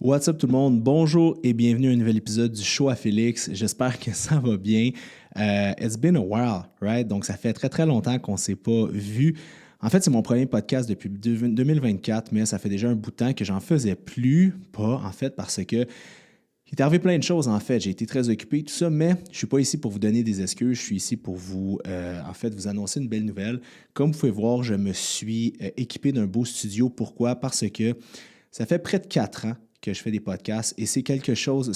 What's up tout le monde? Bonjour et bienvenue à un nouvel épisode du show à Félix. J'espère que ça va bien. It's been a while, right? Donc ça fait très très longtemps qu'on ne s'est pas vu. En fait, c'est mon premier podcast depuis 2024, mais ça fait déjà un bout de temps que j'en faisais plus. Pas en fait parce que il est arrivé plein de choses en fait. J'ai été très occupé, tout ça, mais je ne suis pas ici pour vous donner des excuses. Je suis ici pour vous, vous annoncer une belle nouvelle. Comme vous pouvez voir, je me suis équipé d'un beau studio. Pourquoi? Parce que ça fait près de 4 ans que je fais des podcasts et c'est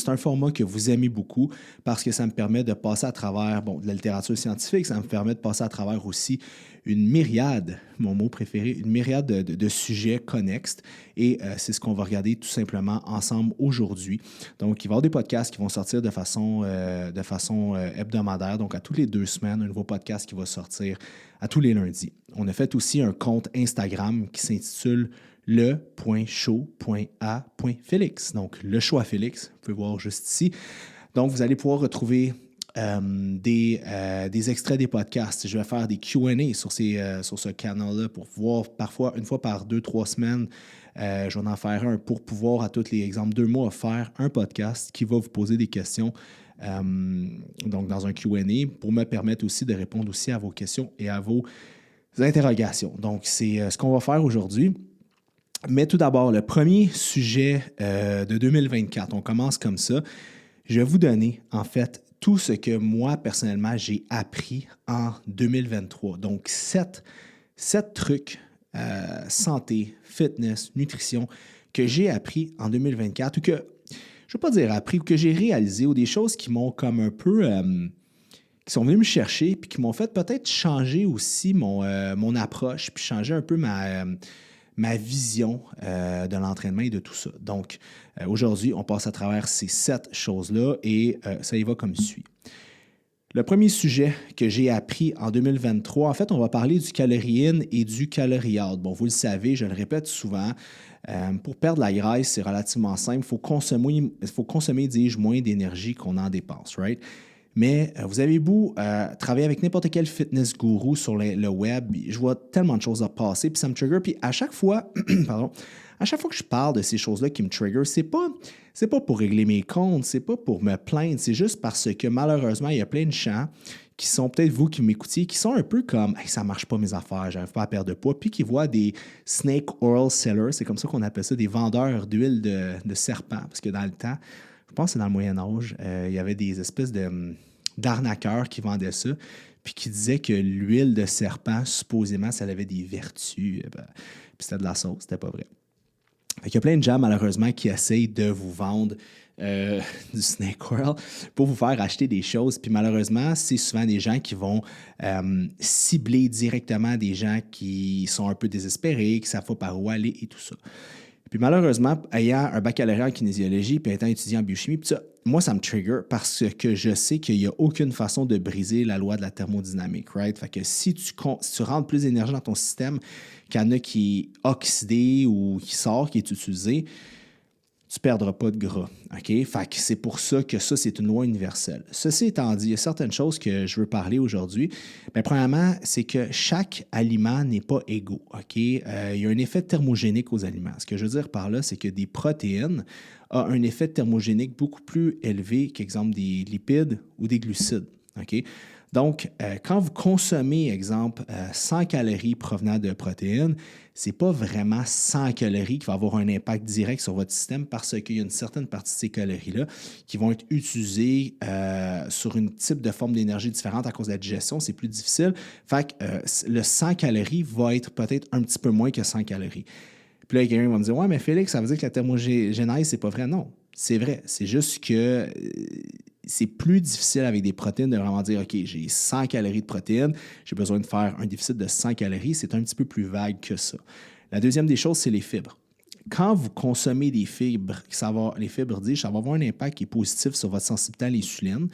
un format que vous aimez beaucoup parce que ça me permet de passer à travers, de la littérature scientifique, ça me permet de passer à travers aussi une myriade, mon mot préféré, une myriade de sujets connexes et c'est ce qu'on va regarder tout simplement ensemble aujourd'hui. Donc, il va y avoir des podcasts qui vont sortir de façon hebdomadaire, donc à toutes les 2 semaines, un nouveau podcast qui va sortir à tous les lundis. On a fait aussi un compte Instagram qui s'intitule le.show.a.félix. Donc, le show à Félix, vous pouvez voir juste ici. Donc, vous allez pouvoir retrouver des extraits des podcasts. Je vais faire des Q&A sur ce canal-là pour voir parfois, une fois par 2-3 semaines, je vais en faire un pour pouvoir, à tous les exemples, 2 mois, faire un podcast qui va vous poser des questions donc dans un Q&A pour me permettre aussi de répondre aussi à vos questions et à vos interrogations. Donc, c'est ce qu'on va faire aujourd'hui. Mais tout d'abord, le premier sujet de 2024, on commence comme ça. Je vais vous donner, en fait, tout ce que moi, personnellement, j'ai appris en 2023. Donc, 7 trucs santé, fitness, nutrition que j'ai appris en 2024 ou que, je ne veux pas dire appris, ou que j'ai réalisé ou des choses qui m'ont comme un peu... qui sont venus me chercher puis qui m'ont fait peut-être changer aussi mon approche puis changer un peu ma vision de l'entraînement et de tout ça. Donc, aujourd'hui, on passe à travers ces 7 choses-là et ça y va comme suit. Le premier sujet que j'ai appris en 2023, en fait, on va parler du calorie in et du calorie out. Bon, vous le savez, je le répète souvent, pour perdre la graisse, c'est relativement simple. Il faut consommer, dis-je, moins d'énergie qu'on en dépense, right? Mais vous avez beau travailler avec n'importe quel fitness guru sur le web, je vois tellement de choses à passer, puis ça me trigger. Puis à chaque fois, à chaque fois que je parle de ces choses-là qui me trigger, c'est pas pour régler mes comptes, c'est pas pour me plaindre, c'est juste parce que malheureusement, il y a plein de gens qui sont peut-être vous qui m'écoutiez, qui sont un peu comme hey, « ça marche pas mes affaires, j'arrive pas à perdre de poids », puis qui voient des snake oil sellers, c'est comme ça qu'on appelle ça, des vendeurs d'huile de serpent, parce que dans le temps, je pense que c'est dans le Moyen Âge, il y avait des espèces d'arnaqueurs qui vendaient ça, puis qui disaient que l'huile de serpent, supposément, ça avait des vertus. Puis c'était de la sauce, c'était pas vrai. Fait qu'il y a plein de gens, malheureusement, qui essayent de vous vendre du snake oil pour vous faire acheter des choses. Puis malheureusement, c'est souvent des gens qui vont cibler directement des gens qui sont un peu désespérés, qui ne savent pas par où aller et tout ça. Puis malheureusement, ayant un baccalauréat en kinésiologie puis étant étudiant en biochimie, puis ça, moi, ça me trigger parce que je sais qu'il n'y a aucune façon de briser la loi de la thermodynamique, right? Fait que si tu rentres plus d'énergie dans ton système qu'il y en a qui est oxydé ou qui sort, qui est utilisé, tu ne perdras pas de gras, OK? Fait que c'est pour ça que ça, c'est une loi universelle. Ceci étant dit, il y a certaines choses que je veux parler aujourd'hui. Bien, premièrement, c'est que chaque aliment n'est pas égaux, OK? Il y a un effet thermogénique aux aliments. Ce que je veux dire par là, c'est que des protéines ont un effet thermogénique beaucoup plus élevé qu'exemple des lipides ou des glucides, OK? Donc, quand vous consommez, exemple, 100 calories provenant de protéines, ce n'est pas vraiment 100 calories qui va avoir un impact direct sur votre système parce qu'il y a une certaine partie de ces calories-là qui vont être utilisées sur une type de forme d'énergie différente à cause de la digestion. C'est plus difficile. Fait que le 100 calories va être peut-être un petit peu moins que 100 calories. Puis là, quelqu'un va me dire « Ouais, mais Félix, ça veut dire que la thermogénèse, c'est pas vrai. » Non, c'est vrai. C'est juste que c'est plus difficile avec des protéines de vraiment dire « OK, j'ai 100 calories de protéines, j'ai besoin de faire un déficit de 100 calories. » C'est un petit peu plus vague que ça. La deuxième des choses, c'est les fibres. Quand vous consommez des fibres, les fibres disent, ça va avoir un impact qui est positif sur votre sensibilité à l'insuline.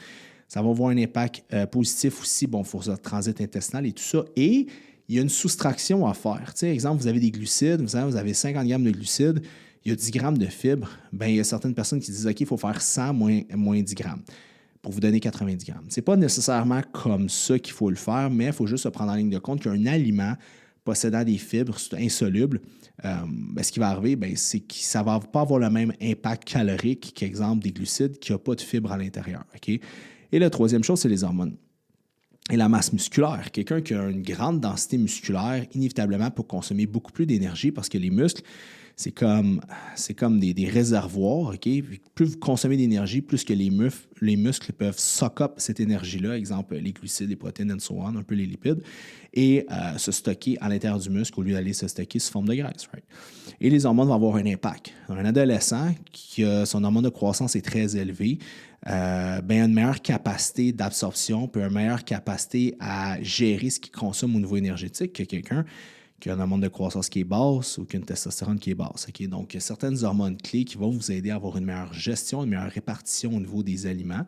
Ça va avoir un impact positif aussi sur votre transit intestinal et tout ça. Et il y a une soustraction à faire. Tu sais, exemple, vous avez des glucides, vous avez 50 grammes de glucides, il y a 10 grammes de fibres. Bien, il y a certaines personnes qui disent, OK, il faut faire 100 moins 10 grammes pour vous donner 90 grammes. Ce n'est pas nécessairement comme ça qu'il faut le faire, mais il faut juste se prendre en ligne de compte qu'un aliment possédant des fibres insolubles, ce qui va arriver, c'est que ça ne va pas avoir le même impact calorique qu'exemple des glucides qui n'a pas de fibres à l'intérieur. Okay? Et la troisième chose, c'est les hormones. Et la masse musculaire. Quelqu'un qui a une grande densité musculaire, inévitablement, peut consommer beaucoup plus d'énergie parce que les muscles, c'est comme des réservoirs. Okay? Plus vous consommez d'énergie, plus que les muscles peuvent suck up cette énergie-là, exemple les glucides, les protéines, and so on, un peu les lipides, et se stocker à l'intérieur du muscle au lieu d'aller se stocker sous forme de graisse. Right? Et les hormones vont avoir un impact. Un adolescent qui a son hormone de croissance est très élevé, a une meilleure capacité d'absorption, puis une meilleure capacité à gérer ce qu'il consomme au niveau énergétique que quelqu'un qui a une hormone de croissance qui est basse ou qui a une testostérone qui est basse. Okay? Donc, il y a certaines hormones clés qui vont vous aider à avoir une meilleure gestion, une meilleure répartition au niveau des aliments.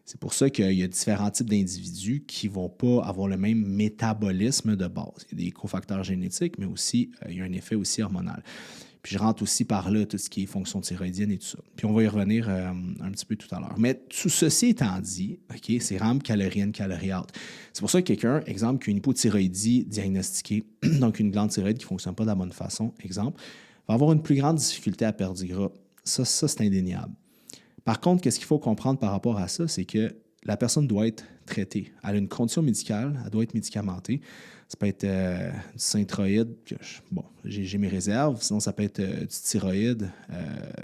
C'est pour ça qu'il y a différents types d'individus qui ne vont pas avoir le même métabolisme de base. Il y a des cofacteurs génétiques, mais aussi, il y a un effet aussi hormonal. Puis je rentre aussi par là tout ce qui est fonction thyroïdienne et tout ça. Puis on va y revenir un petit peu tout à l'heure. Mais tout ceci étant dit, okay, c'est RAM, calorie in, calorie out. C'est pour ça que quelqu'un, exemple, qui a une hypothyroïdie diagnostiquée, donc une glande thyroïde qui ne fonctionne pas de la bonne façon, exemple, va avoir une plus grande difficulté à perdre du gras. Ça c'est indéniable. Par contre, qu'est-ce qu'il faut comprendre par rapport à ça, c'est que la personne doit être traitée. Elle a une condition médicale, elle doit être médicamentée. Ça peut être du synthroïde, j'ai mes réserves, sinon ça peut être du thyroïde.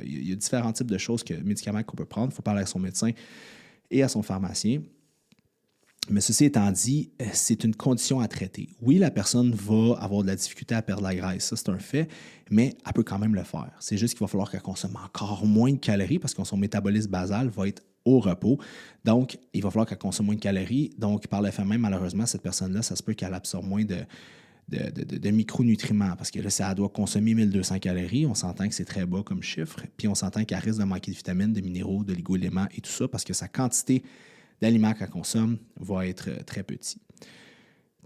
Il y a différents types de choses, médicaments qu'on peut prendre. Il faut parler à son médecin et à son pharmacien. Mais ceci étant dit, c'est une condition à traiter. Oui, la personne va avoir de la difficulté à perdre la graisse, ça c'est un fait, mais elle peut quand même le faire. C'est juste qu'il va falloir qu'elle consomme encore moins de calories parce que son métabolisme basal va être au repos. Donc, il va falloir qu'elle consomme moins de calories. Donc, par le fait même, malheureusement, cette personne-là, ça se peut qu'elle absorbe moins de micronutriments parce que là, ça doit consommer 1200 calories. On s'entend que c'est très bas comme chiffre. Puis, on s'entend qu'elle risque de manquer de vitamines, de minéraux, de oligo-éléments et tout ça parce que sa quantité d'aliments qu'elle consomme va être très petit.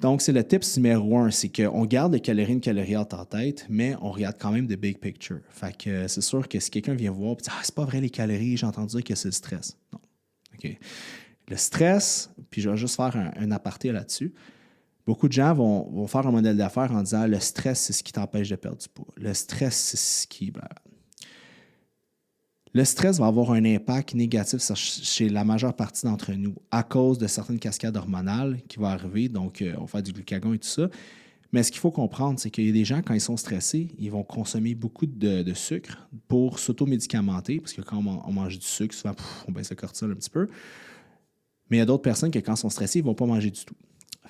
Donc, c'est le tips numéro 1, c'est qu'on garde le calorie in, calorie out en tête, mais on regarde quand même the big picture. Fait que c'est sûr que si quelqu'un vient voir et dit « Ah, c'est pas vrai les calories, j'ai entendu dire que c'est le stress. » Non. OK. Le stress, puis je vais juste faire un aparté là-dessus. Beaucoup de gens vont faire un modèle d'affaires en disant « Le stress, c'est ce qui t'empêche de perdre du poids. Le stress, c'est ce qui... » Le stress va avoir un impact négatif chez la majeure partie d'entre nous à cause de certaines cascades hormonales qui vont arriver. Donc, on va faire du glucagon et tout ça. Mais ce qu'il faut comprendre, c'est qu'il y a des gens, quand ils sont stressés, ils vont consommer beaucoup de sucre pour s'automédicamenter, parce que quand on mange du sucre, souvent, on baisse le cortisol un petit peu. Mais il y a d'autres personnes qui, quand ils sont stressés, ils ne vont pas manger du tout.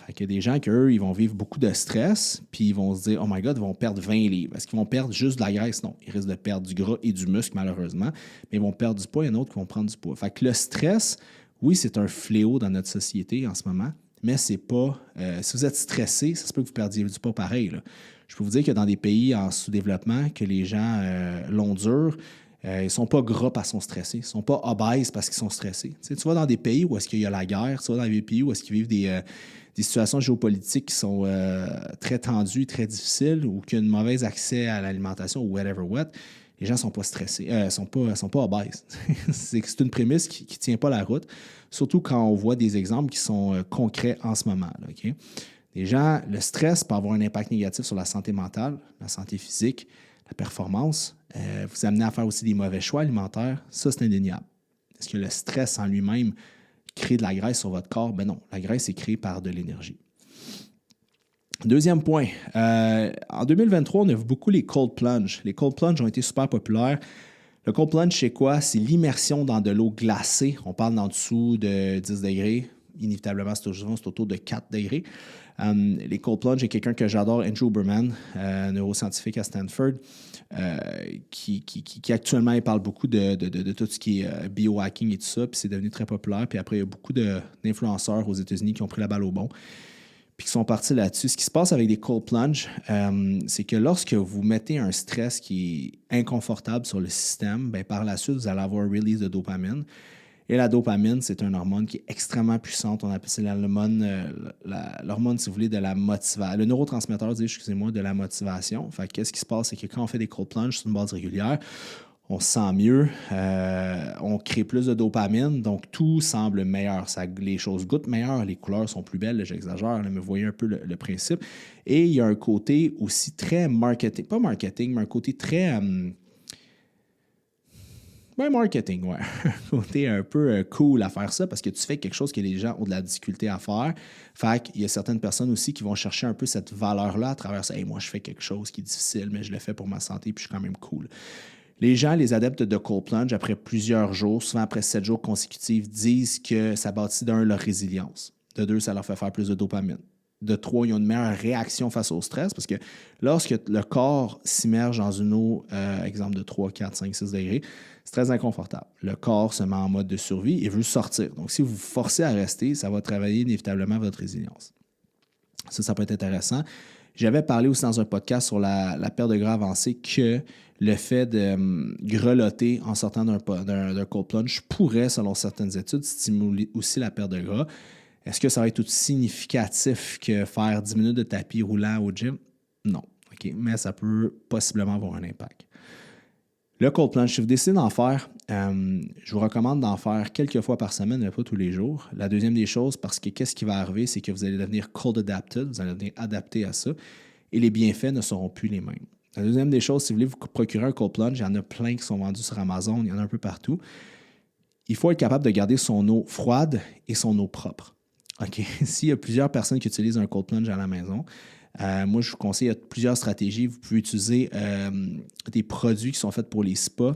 Fait qu'il y a des gens qu'eux, ils vont vivre beaucoup de stress, puis ils vont se dire « Oh my God, ils vont perdre 20 livres. » Est-ce qu'ils vont perdre juste de la graisse? Non. Ils risquent de perdre du gras et du muscle, malheureusement, mais ils vont perdre du poids. Il y en a d'autres qui vont prendre du poids. Fait que le stress, oui, c'est un fléau dans notre société en ce moment, mais c'est pas... si vous êtes stressé, ça se peut que vous perdiez du poids pareil. Là. Je peux vous dire que dans des pays en sous-développement, que les gens l'ont dur, ils ne sont pas gras parce qu'ils sont stressés. Ils ne sont pas obèses parce qu'ils sont stressés. Tu vas dans des pays où est-ce qu'il y a la guerre, tu vas dans des pays où est-ce qu'ils vivent des situations géopolitiques qui sont très tendues, très difficiles, ou qui ont un mauvais accès à l'alimentation ou whatever what, les gens ne sont pas stressés, sont pas obèses. C'est une prémisse qui ne tient pas la route, surtout quand on voit des exemples qui sont concrets en ce moment. Là, okay? Les gens, le stress peut avoir un impact négatif sur la santé mentale, la santé physique, la performance, vous amener à faire aussi des mauvais choix alimentaires. Ça, c'est indéniable. Est-ce que le stress en lui-même crée de la graisse sur votre corps? Ben non, la graisse est créée par de l'énergie. Deuxième point, en 2023, on a vu beaucoup les cold plunge. Les cold plunge ont été super populaires. Le cold plunge, c'est quoi? C'est l'immersion dans de l'eau glacée. On parle d'en dessous de 10 degrés. Inévitablement, c'est autour de 4 degrés. Les cold plunge, il y a quelqu'un que j'adore, Andrew Huberman, neuroscientifique à Stanford, qui actuellement il parle beaucoup de tout ce qui est biohacking et tout ça, puis c'est devenu très populaire. Puis après, il y a beaucoup d'influenceurs aux États-Unis qui ont pris la balle au bon, puis qui sont partis là-dessus. Ce qui se passe avec des cold plunge, c'est que lorsque vous mettez un stress qui est inconfortable sur le système, bien, par la suite, vous allez avoir un release de dopamine. Et la dopamine, c'est une hormone qui est extrêmement puissante. On appelle ça l'hormone, si vous voulez, de la motivation. Le neurotransmetteur, de la motivation. Fait que qu'est-ce qui se passe? C'est que quand on fait des cold plunge sur une base régulière, on se sent mieux, on crée plus de dopamine, donc tout semble meilleur. Les choses goûtent meilleur, les couleurs sont plus belles, là, j'exagère, là, mais vous voyez un peu le principe. Et il y a un côté aussi très marketing, pas marketing, mais un côté très... marketing, ouais. Un côté un peu cool à faire ça parce que tu fais quelque chose que les gens ont de la difficulté à faire. Fait qu'il y a certaines personnes aussi qui vont chercher un peu cette valeur-là à travers ça. Hey, moi, je fais quelque chose qui est difficile, mais je le fais pour ma santé puis je suis quand même cool. Les gens, les adeptes de cold plunge, après plusieurs jours, souvent après 7 jours consécutifs, disent que ça bâtit d'un leur résilience. De 2, ça leur fait faire plus de dopamine. De 3, ils ont une meilleure réaction face au stress parce que lorsque le corps s'immerge dans une eau, exemple de 3, 4, 5, 6 degrés, c'est très inconfortable. Le corps se met en mode de survie et veut sortir. Donc, si vous vous forcez à rester, ça va travailler inévitablement votre résilience. Ça peut être intéressant. J'avais parlé aussi dans un podcast sur la perte de gras avancée que le fait de grelotter en sortant d'un cold plunge pourrait, selon certaines études, stimuler aussi la perte de gras. Est-ce que ça va être aussi significatif que faire 10 minutes de tapis roulant au gym? Non. OK. Mais ça peut possiblement avoir un impact. Le cold plunge, si vous décidez d'en faire, je vous recommande d'en faire quelques fois par semaine, mais pas tous les jours. La deuxième des choses, parce que qu'est-ce qui va arriver, c'est que vous allez devenir cold adapted, vous allez devenir adapté à ça, et les bienfaits ne seront plus les mêmes. La deuxième des choses, si vous voulez vous procurer un cold plunge, il y en a plein qui sont vendus sur Amazon, il y en a un peu partout. Il faut être capable de garder son eau froide et son eau propre. OK? S'il y a plusieurs personnes qui utilisent un cold plunge à la maison, moi, je vous conseille, il y a plusieurs stratégies. Vous pouvez utiliser des produits qui sont faits pour les spas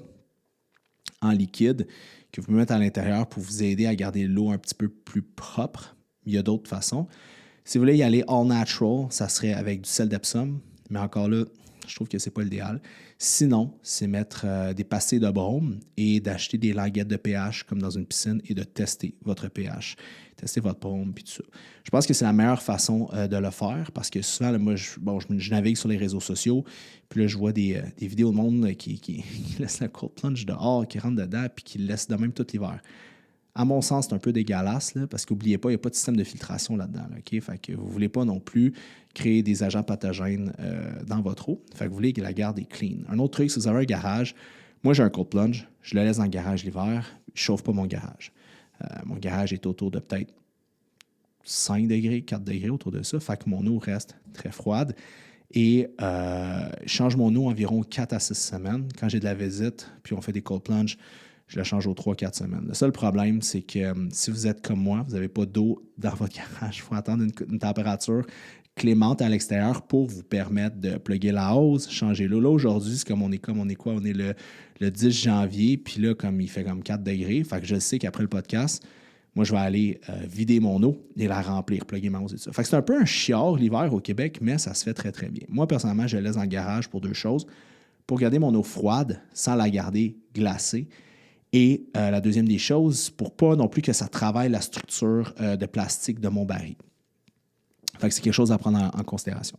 en liquide que vous pouvez mettre à l'intérieur pour vous aider à garder l'eau un petit peu plus propre. Il y a d'autres façons. Si vous voulez y aller all natural, ça serait avec du sel d'Epsom, mais encore là, je trouve que ce n'est pas l'idéal. Sinon, c'est mettre des pastilles de brome et d'acheter des languettes de pH comme dans une piscine et de tester votre pH, tester votre brome puis tout ça. Je pense que c'est la meilleure façon de le faire parce que souvent, là, moi, je navigue sur les réseaux sociaux puis là, je vois des vidéos de monde qui laissent la cold plunge dehors, qui rentrent dedans puis qui le laissent de même tout l'hiver. À mon sens, c'est un peu dégueulasse là, parce qu'oubliez pas, il n'y a pas de système de filtration là-dedans. Là, okay? Fait que vous ne voulez pas non plus créer des agents pathogènes dans votre eau. Fait que vous voulez que la garde est clean. Un autre truc, si vous avez un garage, moi j'ai un cold plunge, je le laisse dans le garage l'hiver, je ne chauffe pas mon garage. Mon garage est autour de peut-être 5 degrés, 4 degrés autour de ça. Fait que mon eau reste très froide. Et je change mon eau environ 4 à 6 semaines. Quand j'ai de la visite, puis on fait des cold plunges, je la change aux 3-4 semaines. Le seul problème, c'est que si vous êtes comme moi, vous n'avez pas d'eau dans votre garage, il faut attendre une température clémente à l'extérieur pour vous permettre de plugger la hose, changer l'eau. Là, aujourd'hui, c'est comme on est quoi? On est le 10 janvier, puis là, comme il fait comme 4 degrés, fait que je sais qu'après le podcast, moi, je vais aller vider mon eau et la remplir, plugger ma hose et tout ça. Fait que c'est un peu un chiard l'hiver au Québec, mais ça se fait très, très bien. Moi, personnellement, je la laisse dans le garage pour 2 choses. Pour garder mon eau froide sans la garder glacée. Et la deuxième des choses, pour pas non plus que ça travaille la structure de plastique de mon baril. Fait que c'est quelque chose à prendre en considération.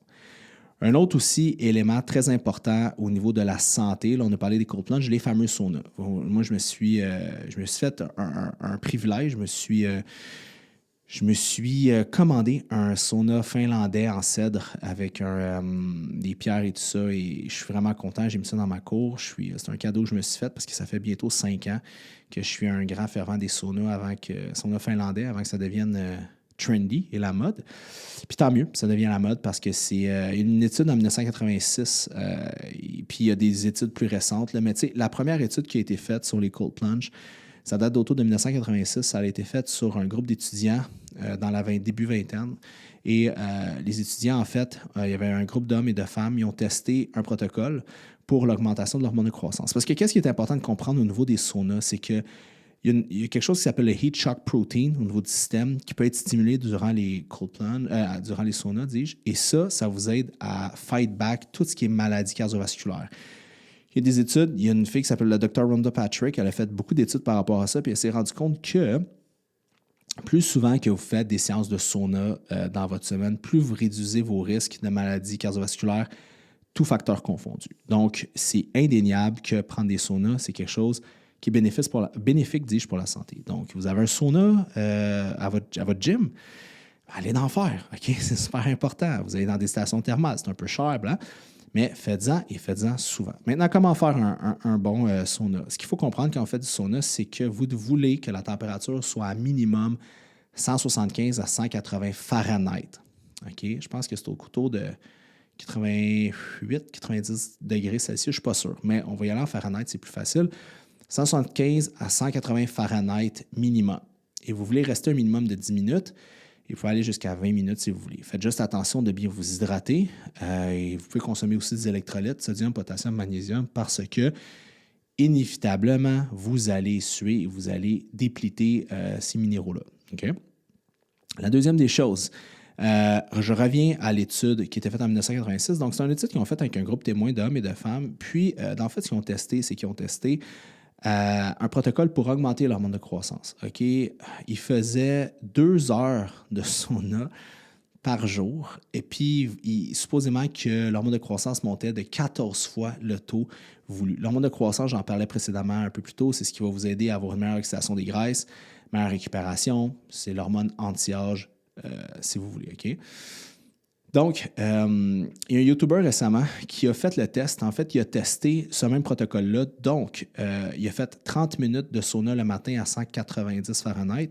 Un autre aussi élément très important au niveau de la santé, là, on a parlé des cold plunges, les fameux saunas. Moi, je me suis fait un privilège, je me suis commandé un sauna finlandais en cèdre avec des pierres et tout ça et je suis vraiment content. J'ai mis ça dans ma cour. C'est un cadeau que je me suis fait parce que ça fait bientôt 5 ans que je suis un grand fervent des saunas saunas finlandais avant que ça devienne trendy et la mode. Puis tant mieux, ça devient la mode parce que c'est une étude en 1986 et puis il y a des études plus récentes. Là, mais tu sais, la première étude qui a été faite sur les cold plunge, ça date d'auto de 1986. Ça a été fait sur un groupe d'étudiants dans la début vingtaine. Et les étudiants, en fait, il y avait un groupe d'hommes et de femmes. Ils ont testé un protocole pour l'augmentation de l'hormone de croissance. Parce que qu'est-ce qui est important de comprendre au niveau des saunas, c'est que il y a quelque chose qui s'appelle le heat shock protein au niveau du système qui peut être stimulé durant les cold plunge, durant les saunas, dis-je. Et ça vous aide à fight back tout ce qui est maladie cardiovasculaire. Il y a des études, il y a une fille qui s'appelle la Dr. Rhonda Patrick, elle a fait beaucoup d'études par rapport à ça, puis elle s'est rendue compte que plus souvent que vous faites des séances de sauna dans votre semaine, plus vous réduisez vos risques de maladies cardiovasculaires, tout facteur confondu. Donc, c'est indéniable que prendre des saunas, c'est quelque chose qui est bénéfique, dis-je, pour la santé. Donc, vous avez un sauna à votre gym, allez en faire, OK? C'est super important. Vous allez dans des stations thermales, c'est un peu cher, blanc. Mais faites-en et faites-en souvent. Maintenant, comment faire un bon sauna? Ce qu'il faut comprendre quand on fait du sauna, c'est que vous voulez que la température soit à minimum 175 à 180 Fahrenheit. OK? Je pense que c'est au couteau de 88, 90 degrés Celsius, je ne suis pas sûr, mais on va y aller en Fahrenheit, c'est plus facile. 175 à 180 Fahrenheit minimum. Et vous voulez rester un minimum de 10 minutes. Il faut aller jusqu'à 20 minutes si vous voulez. Faites juste attention de bien vous hydrater. Et vous pouvez consommer aussi des électrolytes, sodium, potassium, magnésium, parce que, inévitablement, vous allez suer et vous allez dépliter ces minéraux-là. OK? La deuxième des choses, je reviens à l'étude qui était faite en 1986. Donc, c'est une étude qu'ils ont faite avec un groupe témoin d'hommes et de femmes. Puis, en fait, ce qu'ils ont testé, c'est qu'ils ont testé un protocole pour augmenter l'hormone de croissance. OK? Ils faisaient 2 heures de sauna par jour. Et puis, supposément que l'hormone de croissance montait de 14 fois le taux voulu. L'hormone de croissance, j'en parlais précédemment un peu plus tôt, c'est ce qui va vous aider à avoir une meilleure oxydation des graisses, meilleure récupération. C'est l'hormone anti-âge, si vous voulez. OK? Donc, il y a un YouTuber récemment qui a fait le test. En fait, il a testé ce même protocole-là. Donc, il a fait 30 minutes de sauna le matin à 190 Fahrenheit,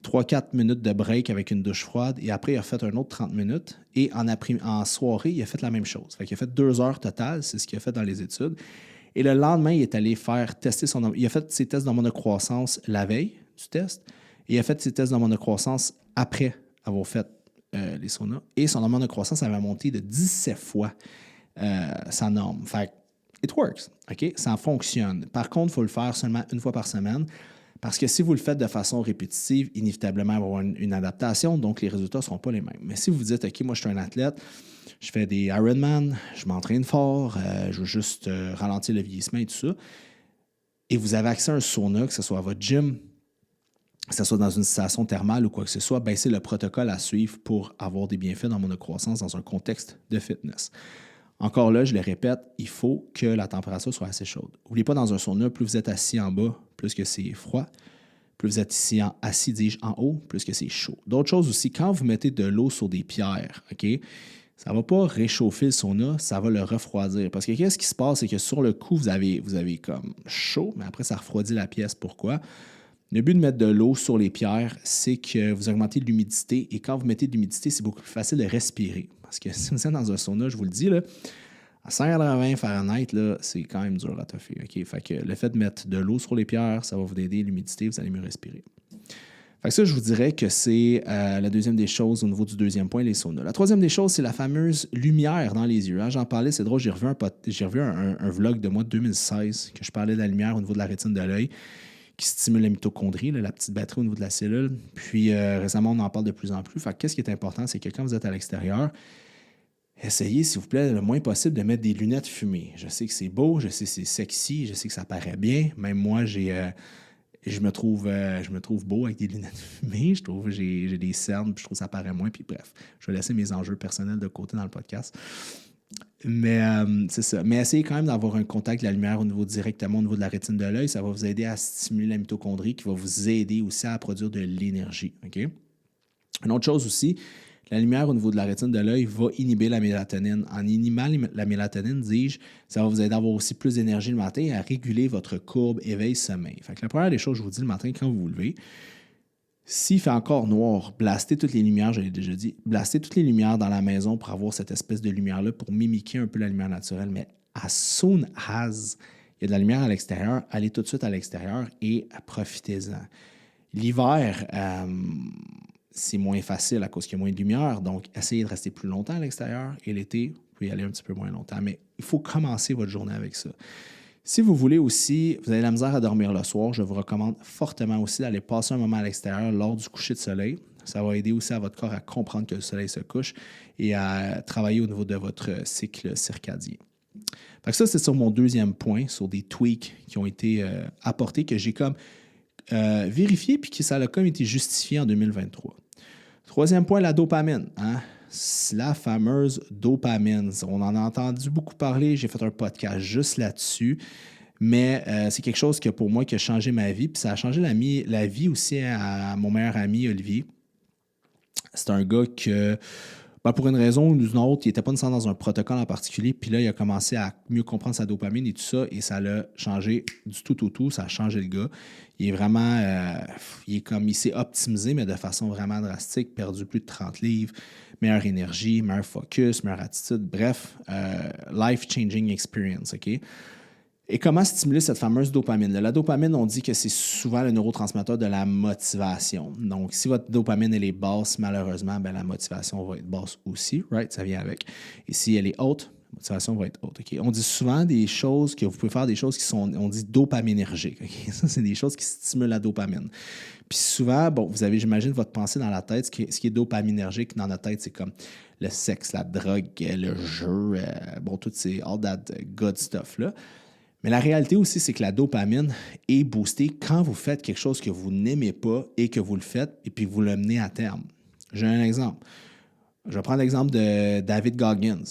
3-4 minutes de break avec une douche froide, et après, il a fait un autre 30 minutes. Et en soirée, il a fait la même chose. Fait qu'il a fait 2 heures totales, c'est ce qu'il a fait dans les études. Et le lendemain, il est allé faire tester il a fait ses tests d'hormones de croissance la veille du test, et il a fait ses tests d'hormones de croissance après avoir fait les saunas. Et son hormone de croissance avait monté de 17 fois sa norme. Fait it works. OK? Ça fonctionne. Par contre, il faut le faire seulement une fois par semaine parce que si vous le faites de façon répétitive, inévitablement, il va y avoir une adaptation, donc les résultats ne seront pas les mêmes. Mais si vous dites, OK, moi, je suis un athlète, je fais des Ironman, je m'entraîne fort, je veux juste ralentir le vieillissement et tout ça, et vous avez accès à un sauna, que ce soit à votre gym, que ce soit dans une station thermale ou quoi que ce soit, ben c'est le protocole à suivre pour avoir des bienfaits dans mon croissance dans un contexte de fitness. Encore là, je le répète, il faut que la température soit assez chaude. N'oubliez pas, dans un sauna, plus vous êtes assis en bas, plus que c'est froid. Plus vous êtes assis, dis-je, en haut, plus que c'est chaud. D'autres choses aussi, quand vous mettez de l'eau sur des pierres, OK, ça ne va pas réchauffer le sauna, ça va le refroidir. Parce que qu'est-ce qui se passe, c'est que sur le coup, vous avez comme chaud, mais après, ça refroidit la pièce. Pourquoi? Le but de mettre de l'eau sur les pierres, c'est que vous augmentez l'humidité. Et quand vous mettez de l'humidité, c'est beaucoup plus facile de respirer. Parce que si vous êtes dans un sauna, je vous le dis, là, à 180 Fahrenheit, là, c'est quand même dur à toffer. Okay? Fait que le fait de mettre de l'eau sur les pierres, ça va vous aider l'humidité, vous allez mieux respirer. Fait que ça, je vous dirais que c'est la deuxième des choses au niveau du deuxième point, les saunas. La troisième des choses, c'est la fameuse lumière dans les yeux. Hein? J'en parlais, c'est drôle, j'ai revu un vlog de moi de 2016 que je parlais de la lumière au niveau de la rétine de l'œil, qui stimule la mitochondrie, la petite batterie au niveau de la cellule. Puis récemment, on en parle de plus en plus. Fait que qu'est-ce qui est important, c'est que quand vous êtes à l'extérieur, essayez, s'il vous plaît, le moins possible de mettre des lunettes fumées. Je sais que c'est beau, je sais que c'est sexy, je sais que ça paraît bien. Même moi, je me trouve beau avec des lunettes fumées. Je trouve que j'ai des cernes, puis je trouve que ça paraît moins. Puis bref, je vais laisser mes enjeux personnels de côté dans le podcast. Mais c'est ça. Mais essayez quand même d'avoir un contact de la lumière directement au niveau de la rétine de l'œil. Ça va vous aider à stimuler la mitochondrie, qui va vous aider aussi à produire de l'énergie. OK? Une autre chose aussi, la lumière au niveau de la rétine de l'œil va inhiber la mélatonine. En inhibant la mélatonine, dis-je, ça va vous aider à avoir aussi plus d'énergie le matin et à réguler votre courbe éveil-sommeil. Fait que la première des choses, je vous dis le matin quand vous vous levez, s'il fait encore noir, blastez toutes les lumières, je l'ai déjà dit, blastez toutes les lumières dans la maison pour avoir cette espèce de lumière-là, pour mimiquer un peu la lumière naturelle. Mais as soon as il y a de la lumière à l'extérieur, allez tout de suite à l'extérieur et profitez-en. L'hiver, c'est moins facile à cause qu'il y a moins de lumière, donc essayez de rester plus longtemps à l'extérieur. Et l'été, vous pouvez y aller un petit peu moins longtemps. Mais il faut commencer votre journée avec ça. Si vous voulez aussi, vous avez la misère à dormir le soir, je vous recommande fortement aussi d'aller passer un moment à l'extérieur lors du coucher de soleil. Ça va aider aussi à votre corps à comprendre que le soleil se couche et à travailler au niveau de votre cycle circadien. Fait que ça, c'est sur mon deuxième point, sur des tweaks qui ont été apportés, que j'ai comme vérifié puis que ça a comme été justifié en 2023. Troisième point, la dopamine. Hein? La fameuse dopamine. On en a entendu beaucoup parler. J'ai fait un podcast juste là-dessus. Mais c'est quelque chose que pour moi qui a changé ma vie. Puis ça a changé la vie aussi à mon meilleur ami, Olivier. C'est un gars que Ben, pour une raison ou une autre, il n'était pas nécessairement dans un protocole en particulier. Puis là, il a commencé à mieux comprendre sa dopamine et tout ça. Et ça l'a changé du tout au tout. Ça a changé le gars. Il est vraiment. Il s'est optimisé, mais de façon vraiment drastique. Perdu plus de 30 livres. Meilleure énergie, meilleur focus, meilleure attitude. Bref, life-changing experience. OK? Et comment stimuler cette fameuse dopamine? La dopamine, on dit que c'est souvent le neurotransmetteur de la motivation. Donc, si votre dopamine elle est basse, malheureusement, ben, la motivation va être basse aussi, right? Ça vient avec. Et si elle est haute, la motivation va être haute. Okay? On dit souvent des choses que vous pouvez faire des choses qui sont, on dit dopaminergiques. Okay? Ça, c'est des choses qui stimulent la dopamine. Puis souvent, bon, vous avez, j'imagine, votre pensée dans la tête. Ce qui est dopaminergique dans notre tête, c'est comme le sexe, la drogue, le jeu, bon, tout ces all that good stuff-là. Mais la réalité aussi, c'est que la dopamine est boostée quand vous faites quelque chose que vous n'aimez pas et que vous le faites et puis vous le menez à terme. J'ai un exemple. Je vais prendre l'exemple de David Goggins.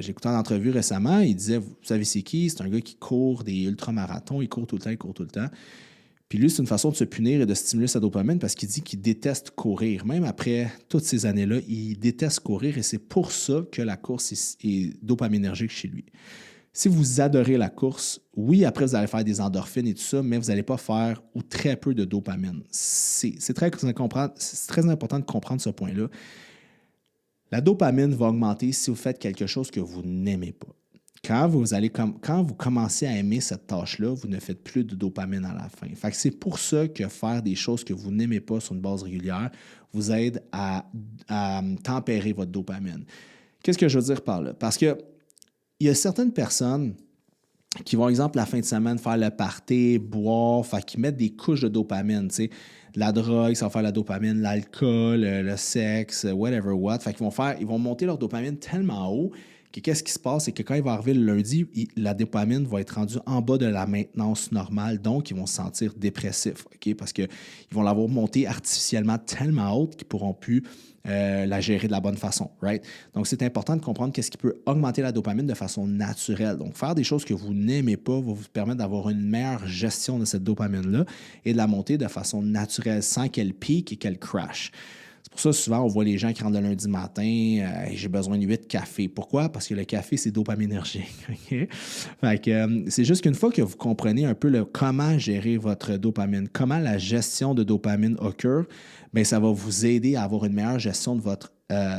J'ai écouté une entrevue récemment. Il disait, vous savez c'est qui? C'est un gars qui court des ultramarathons. Il court tout le temps. Puis lui, c'est une façon de se punir et de stimuler sa dopamine parce qu'il dit qu'il déteste courir. Même après toutes ces années-là, il déteste courir et c'est pour ça que la course est dopaminergique chez lui. Si vous adorez la course, oui, après, vous allez faire des endorphines et tout ça, mais vous n'allez pas faire ou très peu de dopamine. C'est très important de comprendre ce point-là. La dopamine va augmenter si vous faites quelque chose que vous n'aimez pas. Quand vous commencez à aimer cette tâche-là, vous ne faites plus de dopamine à la fin. Fait que c'est pour ça que faire des choses que vous n'aimez pas sur une base régulière vous aide à tempérer votre dopamine. Qu'est-ce que je veux dire par là? Parce que il y a certaines personnes qui vont, exemple, la fin de semaine, faire le party, boire, qui mettent des couches de dopamine, tu sais, de la drogue, ça va faire la dopamine, l'alcool, le sexe, whatever what. Ils vont monter leur dopamine tellement haut que qu'est-ce qui se passe, c'est que quand il va arriver le lundi, la dopamine va être rendue en bas de la maintenance normale, donc ils vont se sentir dépressifs, OK? Parce qu'ils vont l'avoir montée artificiellement tellement haute qu'ils ne pourront plus la gérer de la bonne façon, right? Donc, c'est important de comprendre qu'est-ce qui peut augmenter la dopamine de façon naturelle. Donc, faire des choses que vous n'aimez pas va vous permettre d'avoir une meilleure gestion de cette dopamine-là et de la monter de façon naturelle sans qu'elle pique et qu'elle crash. C'est pour ça, souvent, on voit les gens qui rentrent le lundi matin, j'ai besoin de 8 cafés. Pourquoi? Parce que le café, c'est dopaminergique. Okay? Fait que, c'est juste qu'une fois que vous comprenez un peu comment gérer votre dopamine, comment la gestion de dopamine occure, bien, ça va vous aider à avoir une meilleure gestion de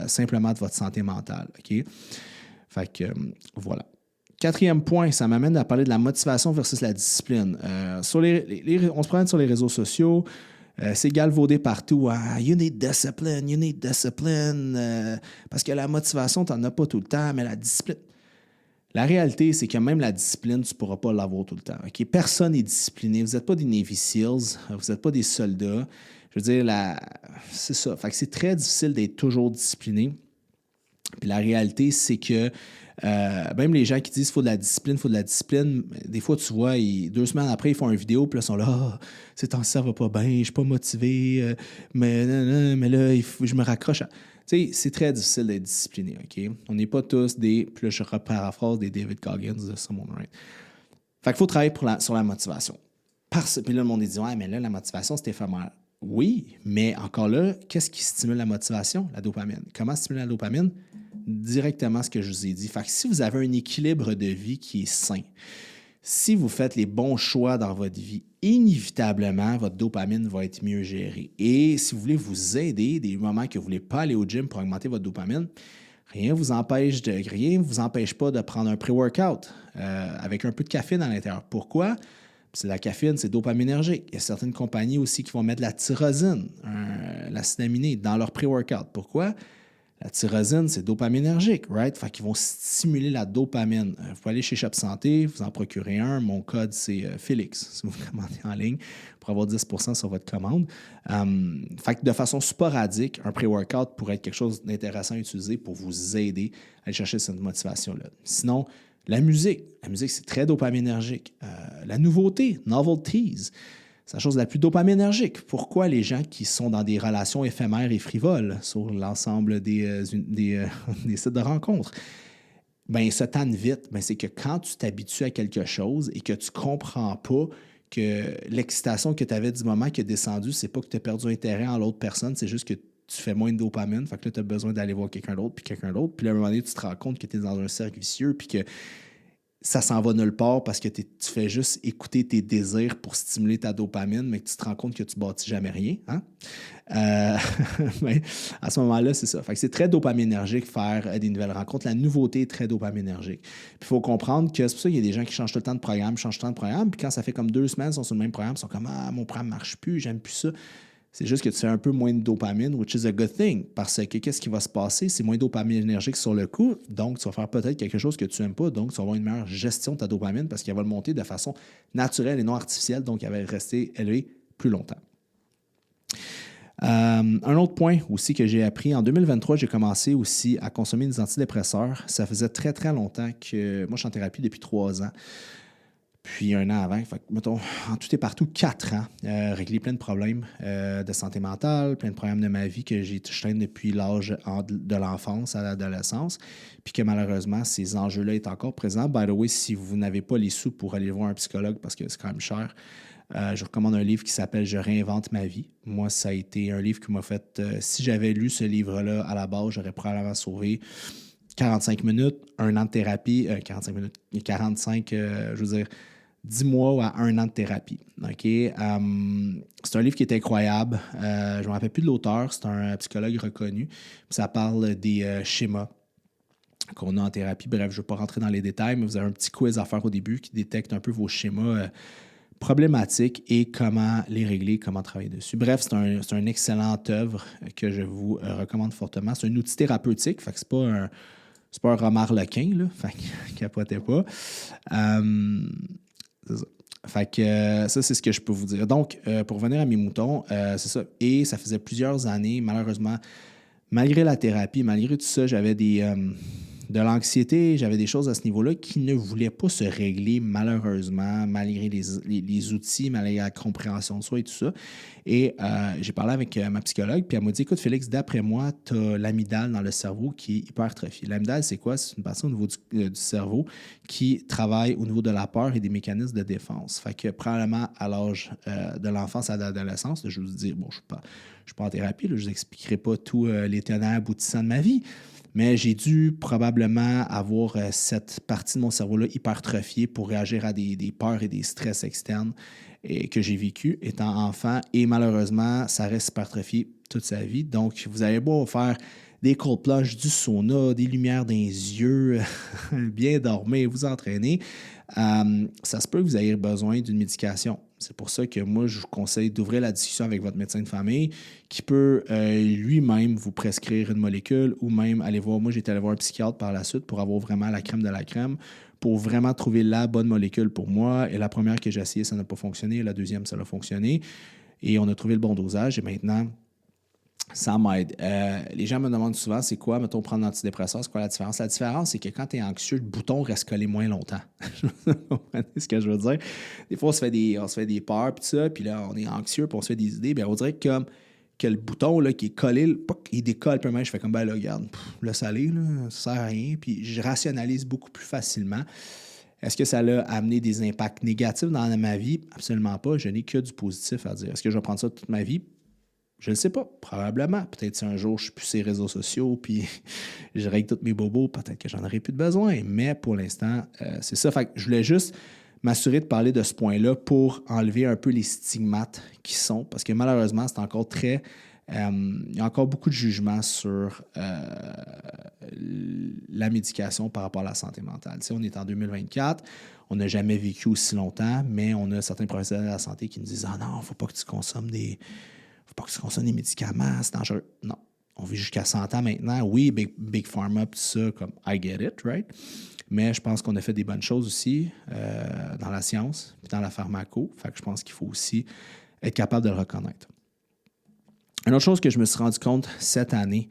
simplement de votre santé mentale. Okay? Fait que, voilà. Quatrième point, ça m'amène à parler de la motivation versus la discipline. On se promène sur les réseaux sociaux, c'est galvaudé partout. Ah, you need discipline. Parce que la motivation, tu n'en as pas tout le temps, mais la discipline. La réalité, c'est que même la discipline, tu ne pourras pas l'avoir tout le temps. Okay? Personne n'est discipliné. Vous n'êtes pas des Navy SEALs, vous n'êtes pas des soldats. Je veux dire, c'est ça. Fait que c'est très difficile d'être toujours discipliné. Puis la réalité, c'est que même les gens qui disent qu'il faut de la discipline, des fois, tu vois, 2 semaines après, ils font une vidéo, puis là, ils sont là, ces temps-ci, ça va pas bien, je ne suis pas motivé, mais là, je me raccroche. Tu sais, c'est très difficile d'être discipliné, OK? On n'est pas tous puis là, je reparaphrase des David Goggins de ce monde, right? Fait qu'il faut travailler sur la motivation. Puis là, le monde dit, ouais, mais là, la motivation, c'est éphémère. Oui, mais encore là, qu'est-ce qui stimule la motivation? La dopamine. Comment stimuler la dopamine? Directement ce que je vous ai dit. Fait que si vous avez un équilibre de vie qui est sain, si vous faites les bons choix dans votre vie, inévitablement, votre dopamine va être mieux gérée. Et si vous voulez vous aider des moments que vous ne voulez pas aller au gym pour augmenter votre dopamine, rien ne vous empêche pas de prendre un pré-workout avec un peu de caféine à l'intérieur. Pourquoi? C'est la caféine, c'est dopaminergique. Il y a certaines compagnies aussi qui vont mettre la tyrosine, l'acide aminé, dans leur pré-workout. Pourquoi? La tyrosine, c'est dopaminergique, right? Fait qu'ils vont stimuler la dopamine. Vous pouvez aller chez Shop Santé, vous en procurez un. Mon code, c'est Félix, si vous commandez en ligne, pour avoir 10% sur votre commande. Fait que de façon sporadique, un pré-workout pourrait être quelque chose d'intéressant à utiliser pour vous aider à aller chercher cette motivation-là. Sinon, la musique, c'est très dopaminergique. La nouveauté, novelties, c'est la chose la plus dopaminergique. Pourquoi les gens qui sont dans des relations éphémères et frivoles sur l'ensemble des sites de rencontres? Bien, ils se tannent vite. Bien, c'est que quand tu t'habitues à quelque chose et que tu ne comprends pas que l'excitation que tu avais du moment qui est descendue, c'est pas que tu as perdu intérêt en l'autre personne, c'est juste que tu fais moins de dopamine. Fait que là, tu as besoin d'aller voir quelqu'un d'autre, puis quelqu'un d'autre. Puis là, à un moment donné, tu te rends compte que tu es dans un cercle vicieux, puis que ça s'en va nulle part parce que tu fais juste écouter tes désirs pour stimuler ta dopamine, mais que tu te rends compte que tu bâtis jamais rien. Hein? Mais à ce moment-là, c'est ça. Fait que c'est très dopaminergique faire des nouvelles rencontres. La nouveauté est très dopaminergique. Puis il faut comprendre que c'est pour ça qu'il y a des gens qui changent tout le temps de programme, changent tout le temps de programme, puis quand ça fait comme 2 semaines, ils sont sur le même programme, ils sont comme « Ah, mon programme ne marche plus, j'aime plus ça ». C'est juste que tu fais un peu moins de dopamine, which is a good thing, parce que qu'est-ce qui va se passer? C'est moins dopaminergique sur le coup, donc tu vas faire peut-être quelque chose que tu n'aimes pas, donc tu vas avoir une meilleure gestion de ta dopamine parce qu'elle va le monter de façon naturelle et non artificielle, donc elle va rester élevée plus longtemps. Un autre point aussi que j'ai appris, en 2023, j'ai commencé aussi à consommer des antidépresseurs. Ça faisait très, très longtemps que... Moi, je suis en thérapie depuis 3 ans. Puis 1 an avant, fait que, mettons, en tout et partout, 4 ans, régler plein de problèmes de santé mentale, plein de problèmes de ma vie que je traîne depuis l'âge de l'enfance à l'adolescence, puis que malheureusement, ces enjeux-là sont encore présents. By the way, si vous n'avez pas les sous pour aller voir un psychologue, parce que c'est quand même cher, je recommande un livre qui s'appelle « Je réinvente ma vie ». Moi, ça a été un livre qui m'a fait... si j'avais lu ce livre-là à la base, j'aurais probablement sauvé 45 minutes, 1 an de thérapie, 45 minutes, 45, je veux dire, 10 mois à 1 an de thérapie. Okay? C'est un livre qui est incroyable. Je ne me rappelle plus de l'auteur. C'est un psychologue reconnu. Puis ça parle des schémas qu'on a en thérapie. Bref, je ne vais pas rentrer dans les détails, mais vous avez un petit quiz à faire au début qui détecte un peu vos schémas problématiques et comment les régler, comment travailler dessus. Bref, c'est un excellente œuvre que je vous recommande fortement. C'est un outil thérapeutique, fait que c'est pas un roman harlequin, là, fait que capotez pas. C'est ça. Fait que ça, c'est ce que je peux vous dire. Donc, pour revenir à mes moutons, c'est ça. Et ça faisait plusieurs années, malheureusement, malgré la thérapie, malgré tout ça, j'avais de l'anxiété, j'avais des choses à ce niveau-là qui ne voulaient pas se régler, malheureusement, malgré les outils, malgré la compréhension de soi et tout ça. Et j'ai parlé avec ma psychologue, puis elle m'a dit, écoute, Félix, d'après moi, tu as l'amygdale dans le cerveau qui est hypertrophiée. L'amygdale, c'est quoi? C'est une partie au niveau du cerveau qui travaille au niveau de la peur et des mécanismes de défense. Fait que probablement à l'âge de l'enfance à l'adolescence, je vous dis, bon, je ne suis pas en thérapie, là, je ne vous expliquerai pas tous les tenants aboutissants de ma vie, mais j'ai dû probablement avoir cette partie de mon cerveau-là hypertrophiée pour réagir à des peurs et des stress externes que j'ai vécu étant enfant. Et malheureusement, ça reste hypertrophié toute sa vie. Donc, vous allez beau faire des cold plunges, du sauna, des lumières dans les yeux, bien dormir, vous entraîner. Ça se peut que vous ayez besoin d'une médication. C'est pour ça que moi, je vous conseille d'ouvrir la discussion avec votre médecin de famille qui peut lui-même vous prescrire une molécule ou même aller voir. Moi, j'ai été allé voir un psychiatre par la suite pour avoir vraiment la crème de la crème, pour vraiment trouver la bonne molécule pour moi. Et la première que j'ai essayée, ça n'a pas fonctionné. La deuxième, ça a fonctionné. Et on a trouvé le bon dosage. Et maintenant, ça m'aide. Les gens me demandent souvent, c'est quoi, mettons, prendre l'antidépresseur, c'est quoi la différence? La différence, c'est que quand tu es anxieux, le bouton reste collé moins longtemps. Vous comprenez ce que je veux dire? Des fois, on se fait des peurs, puis ça, puis là, on est anxieux, puis on se fait des idées. Bien, on dirait que le bouton là, qui est collé, il décolle peu même. Je fais comme, ben là, regarde, laisse aller, là, ça sert à rien. Puis je rationalise beaucoup plus facilement. Est-ce que ça a amené des impacts négatifs dans ma vie? Absolument pas. Je n'ai que du positif à dire. Est-ce que je vais prendre ça toute ma vie? Je ne sais pas, probablement. Peut-être si un jour je suis plus sur les réseaux sociaux puis je règle tous mes bobos, peut-être que j'en aurai plus de besoin. Mais pour l'instant, c'est ça. Fait que je voulais juste m'assurer de parler de ce point-là pour enlever un peu les stigmates qui sont. Parce que malheureusement, c'est encore très... il y a encore beaucoup de jugements sur la médication par rapport à la santé mentale. Tu sais, on est en 2024, on n'a jamais vécu aussi longtemps, mais on a certains professionnels de la santé qui nous disent « Ah non, il ne faut pas que tu consommes des médicaments, c'est dangereux. » Non. On vit jusqu'à 100 ans maintenant. Oui, Big Pharma, tout ça, comme I get it, right? Mais je pense qu'on a fait des bonnes choses aussi dans la science puis dans la pharmaco. Fait que je pense qu'il faut aussi être capable de le reconnaître. Une autre chose que je me suis rendu compte cette année,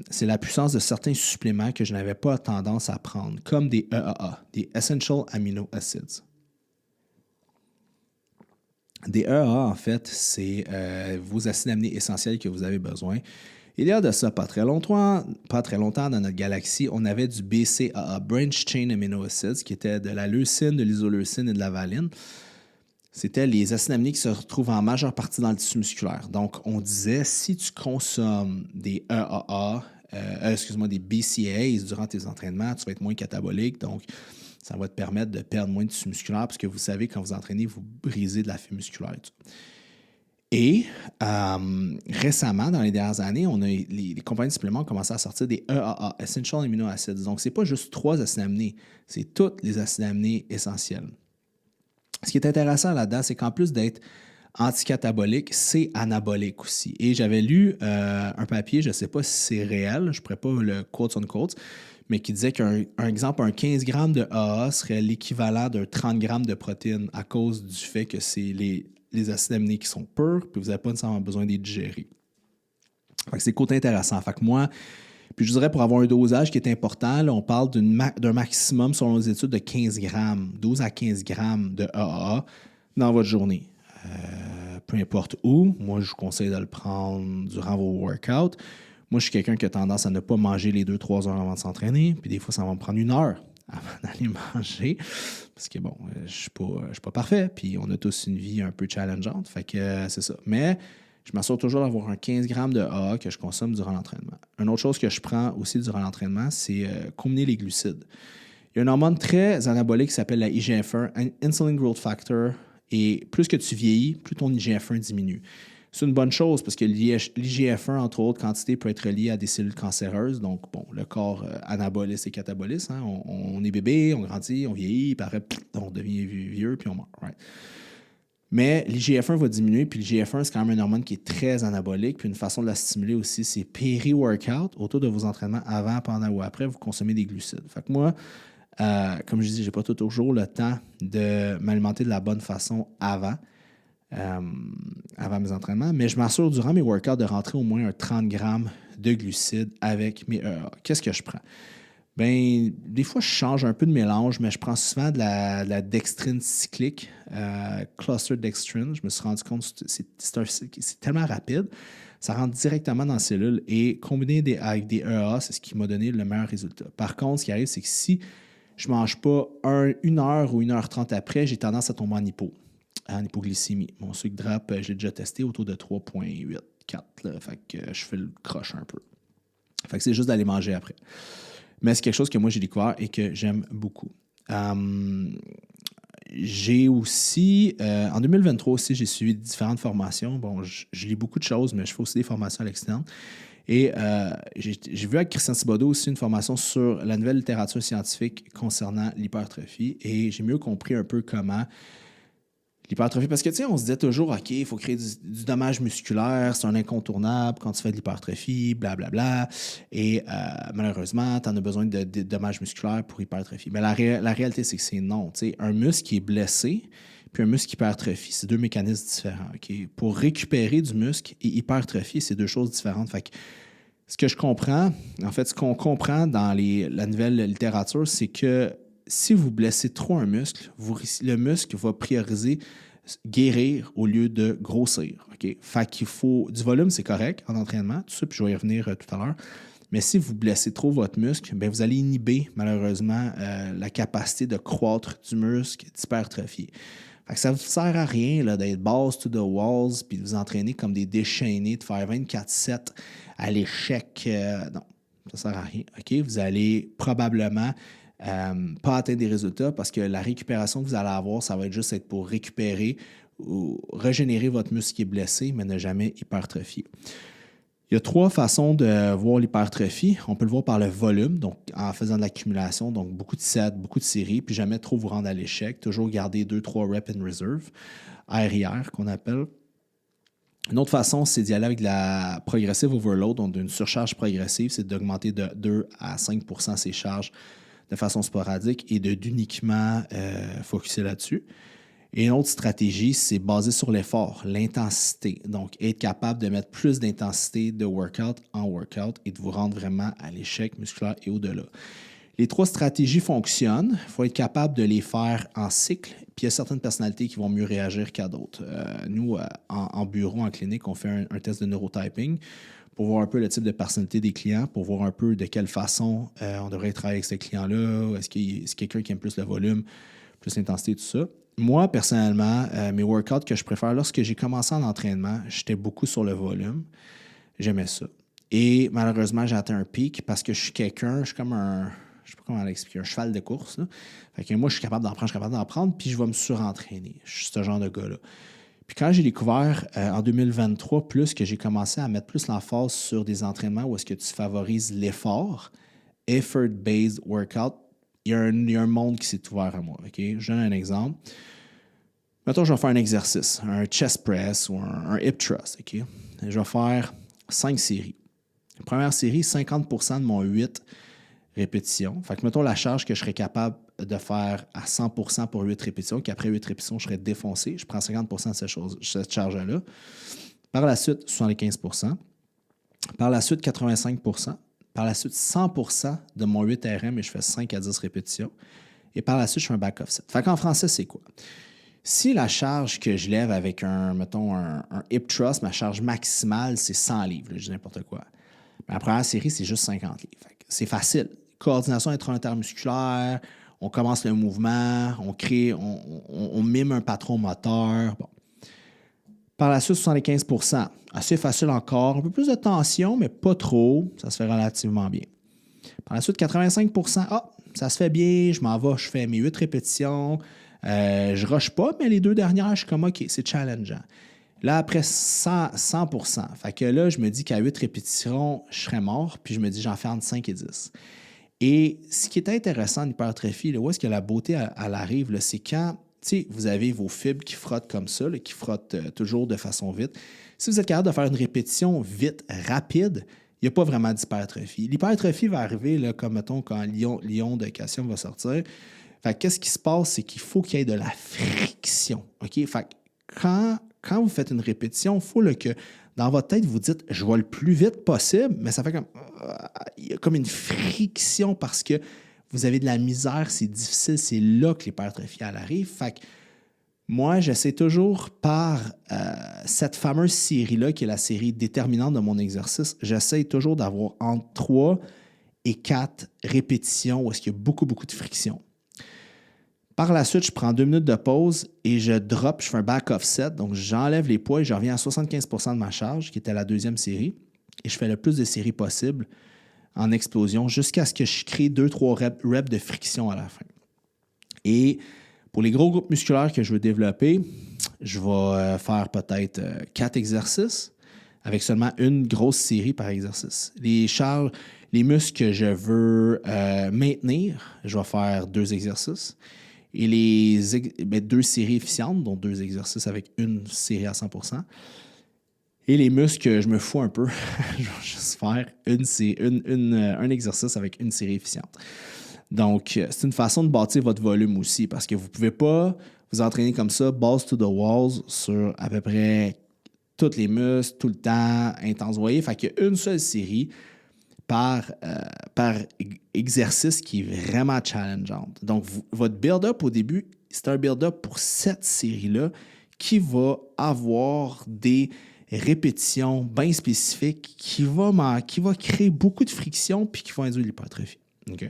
c'est la puissance de certains suppléments que je n'avais pas tendance à prendre, comme des EAA, des Essential Amino Acids. Des EAA, en fait, c'est vos acides aminés essentiels que vous avez besoin. Il y a de ça pas très longtemps dans notre galaxie, on avait du BCAA, Branch Chain Amino Acids, qui était de la leucine, de l'isoleucine et de la valine. c'était les acides aminés qui se retrouvent en majeure partie dans le tissu musculaire. Donc, on disait, si tu consommes des EAA, des BCAAs durant tes entraînements, tu vas être moins catabolique. Donc, ça va te permettre de perdre moins de tissu musculaire parce que vous savez, quand vous entraînez, vous brisez de la fibre musculaire. Et récemment, dans les dernières années, on a les compagnies de suppléments ont commencé à sortir des EAA, Essential Amino Acids. Donc, ce n'est pas juste 3 acides aminés, c'est tous les acides aminés essentiels. Ce qui est intéressant là-dedans, c'est qu'en plus d'être anticatabolique, c'est anabolique aussi. Et j'avais lu un papier, je ne sais pas si c'est réel, je ne pourrais pas le quote on quote, mais qui disait qu'un exemple, un 15 grammes de AA serait l'équivalent d'un 30 grammes de protéines à cause du fait que c'est les acides aminés qui sont purs, puis vous n'avez pas nécessairement besoin de les digérer. Fait que c'est côté intéressant. Fait que moi, puis je dirais pour avoir un dosage qui est important, là, on parle d'un maximum, selon les études, de 15 grammes, 12 à 15 grammes de AAA dans votre journée. Peu importe où, moi je vous conseille de le prendre durant vos workouts. Moi, je suis quelqu'un qui a tendance à ne pas manger les 2-3 heures avant de s'entraîner, puis des fois, ça va me prendre 1 heure avant d'aller manger, parce que bon, je ne suis pas parfait, puis on a tous une vie un peu challengeante, fait que c'est ça. Mais je m'assure toujours d'avoir un 15 grammes de AA que je consomme durant l'entraînement. Une autre chose que je prends aussi durant l'entraînement, c'est combiner les glucides. Il y a une hormone très anabolique qui s'appelle la IGF-1, Insulin Growth Factor, et plus que tu vieillis, plus ton IGF-1 diminue. C'est une bonne chose parce que l'IGF-1, entre autres quantités, peut être lié à des cellules cancéreuses. Donc, bon, le corps anabolise et catabolise. Hein? On est bébé, on grandit, on vieillit, puis après, on devient vieux, puis on meurt. Right? Mais l'IGF-1 va diminuer, puis l'IGF-1, c'est quand même une hormone qui est très anabolique. Puis une façon de la stimuler aussi, c'est péri-workout. Autour de vos entraînements, avant, pendant ou après, vous consommez des glucides. Fait que moi, comme je dis, je n'ai pas toujours le temps de m'alimenter de la bonne façon avant mes entraînements, mais je m'assure durant mes workouts de rentrer au moins un 30 grammes de glucides avec mes EA. Qu'est-ce que je prends? Bien, des fois, je change un peu de mélange, mais je prends souvent de la dextrine cyclique, cluster dextrine. Je me suis rendu compte que c'est tellement rapide, ça rentre directement dans la cellule et combiné avec des EA, c'est ce qui m'a donné le meilleur résultat. Par contre, ce qui arrive, c'est que si je ne mange pas 1 heure ou 1h30 après, j'ai tendance à tomber en hypoglycémie. Mon sucre drap, je l'ai déjà testé autour de 3,8, 4. Fait que je fais le croche un peu. Fait que c'est juste d'aller manger après. Mais c'est quelque chose que moi, j'ai découvert et que j'aime beaucoup. J'ai aussi, en 2023 aussi, j'ai suivi différentes formations. Bon, je lis beaucoup de choses, mais je fais aussi des formations à l'externe. Et j'ai vu avec Christian Thibodeau aussi une formation sur la nouvelle littérature scientifique concernant l'hypertrophie. Et j'ai mieux compris un peu comment l'hypertrophie, parce que tu sais, on se disait toujours, OK, il faut créer du dommage musculaire, c'est un incontournable quand tu fais de l'hypertrophie, blablabla. Et malheureusement, tu en as besoin de dommages musculaires pour hypertrophie. Mais la réalité, c'est que c'est non. Tu sais, un muscle qui est blessé, puis un muscle qui hypertrophie, c'est 2 mécanismes différents. OK? Pour récupérer du muscle et hypertrophie, c'est 2 choses différentes. Fait que ce que je comprends, en fait, ce qu'on comprend dans la nouvelle littérature, c'est que si vous blessez trop un muscle, le muscle va prioriser guérir au lieu de grossir. Okay? Fait qu'il faut... Du volume, c'est correct en entraînement, tout ça, puis je vais y revenir tout à l'heure. Mais si vous blessez trop votre muscle, bien, vous allez inhiber, malheureusement, la capacité de croître du muscle, d'hypertrophier. Fait que ça ne vous sert à rien là, d'être balls to the walls puis de vous entraîner comme des déchaînés, de faire 24/7 à l'échec. Non, ça ne sert à rien. Okay? Vous allez probablement pas atteindre des résultats parce que la récupération que vous allez avoir, ça va être juste pour récupérer ou régénérer votre muscle qui est blessé, mais ne jamais hypertrophier. Il y a 3 façons de voir l'hypertrophie. On peut le voir par le volume, donc en faisant de l'accumulation, donc beaucoup de sets, beaucoup de séries, puis jamais trop vous rendre à l'échec. Toujours garder 2-3 reps in reserve, RIR qu'on appelle. Une autre façon, c'est d'y aller avec de la progressive overload, donc une surcharge progressive, c'est d'augmenter de 2 à 5 % ses charges de façon sporadique et d'uniquement focusser là-dessus. Et une autre stratégie, c'est basé sur l'effort, l'intensité. Donc, être capable de mettre plus d'intensité de workout en workout et de vous rendre vraiment à l'échec musculaire et au-delà. Les 3 stratégies fonctionnent. Il faut être capable de les faire en cycle. Puis il y a certaines personnalités qui vont mieux réagir qu'à d'autres. Nous, en bureau, en clinique, on fait un test de neurotyping pour voir un peu le type de personnalité des clients, pour voir un peu de quelle façon on devrait travailler avec ce client-là. Est-ce qu'il c'est quelqu'un qui aime plus le volume, plus l'intensité, tout ça. moi, personnellement, mes workouts que je préfère, lorsque j'ai commencé en entraînement, j'étais beaucoup sur le volume. J'aimais ça. Et malheureusement, j'ai atteint un pic parce que je suis comme un, je sais pas comment l'expliquer, un cheval de course, là. Fait que moi, je suis capable d'en prendre, puis je vais me surentraîner. Je suis ce genre de gars-là. Puis quand j'ai découvert en 2023 plus que j'ai commencé à mettre plus l'emphase sur des entraînements où est-ce que tu favorises l'effort, effort-based workout, il y a un monde qui s'est ouvert à moi. OK? Je donne un exemple. Mettons, je vais faire un exercice, un chest press ou un hip thrust. OK? Je vais faire 5 séries. Première série, 50% de mon 8 répétitions. Fait que mettons la charge que je serais capable de faire à 100% pour 8 répétitions, qu'après 8 répétitions, je serais défoncé. Je prends 50% de cette charge-là. Par la suite, 75%. Par la suite, 85%. Par la suite, 100% de mon 8 RM et je fais 5 à 10 répétitions. Et par la suite, je fais un back offset. Fait qu'en français, c'est quoi? Si la charge que je lève avec mettons, un hip thrust, ma charge maximale, c'est 100 livres, là, je dis n'importe quoi. Mais la première série, c'est juste 50 livres. C'est facile. Coordination intra-intermusculaire, on commence le mouvement, on mime un patron moteur. Bon. Par la suite, 75%. Assez facile encore. Un peu plus de tension, mais pas trop. Ça se fait relativement bien. Par la suite, 85%. Ah, ça se fait bien. Je m'en vais, je fais mes 8 répétitions. Je rush pas, mais les 2 dernières, je suis comme OK, c'est challengeant. Là, après 100%. Fait que là, je me dis qu'à 8 répétitions, je serais mort, puis je me dis j'en fais entre 5 et 10. Et ce qui est intéressant en hypertrophie, là, où est-ce que la beauté elle arrive, c'est quand vous avez vos fibres qui frottent comme ça, là, qui frottent toujours de façon vite. Si vous êtes capable de faire une répétition vite, rapide, il n'y a pas vraiment d'hypertrophie. L'hypertrophie va arriver, là, comme mettons, quand l'ion de calcium va sortir. Fait que qu'est-ce qui se passe, c'est qu'il faut qu'il y ait de la friction. OK? Fait que quand vous faites une répétition, il faut que dans votre tête, vous dites « je vais le plus vite possible », mais ça fait comme il y a comme une friction parce que vous avez de la misère, c'est difficile, c'est là que l'hypertrophie elle arrive. Fait que moi, j'essaie toujours par cette fameuse série-là, qui est la série déterminante de mon exercice, j'essaie toujours d'avoir entre 3 et 4 répétitions où est-ce qu'il y a beaucoup, beaucoup de friction. Par la suite, je prends 2 minutes de pause et je drop, je fais un back offset. Donc, j'enlève les poids et je reviens à 75% de ma charge, qui était la deuxième série. Et je fais le plus de séries possible en explosion jusqu'à ce que je crée 2-3 reps de friction à la fin. Et pour les gros groupes musculaires que je veux développer, je vais faire peut-être 4 exercices avec seulement une grosse série par exercice. Les muscles que je veux maintenir, je vais faire 2 exercices. Et 2 séries efficientes, dont 2 exercices avec une série à 100%. Et les muscles, je me fous un peu. Je vais juste faire un exercice avec une série efficiente. Donc, c'est une façon de bâtir votre volume aussi, parce que vous ne pouvez pas vous entraîner comme ça, balls to the walls, sur à peu près tous les muscles, tout le temps, intense. Vous voyez, fait qu'il y a une seule série par exercice qui est vraiment challengeante. Donc, votre build-up au début, c'est un build-up pour cette série-là qui va avoir des répétitions bien spécifiques, qui va créer beaucoup de friction puis qui va induire l'hypertrophie. OK?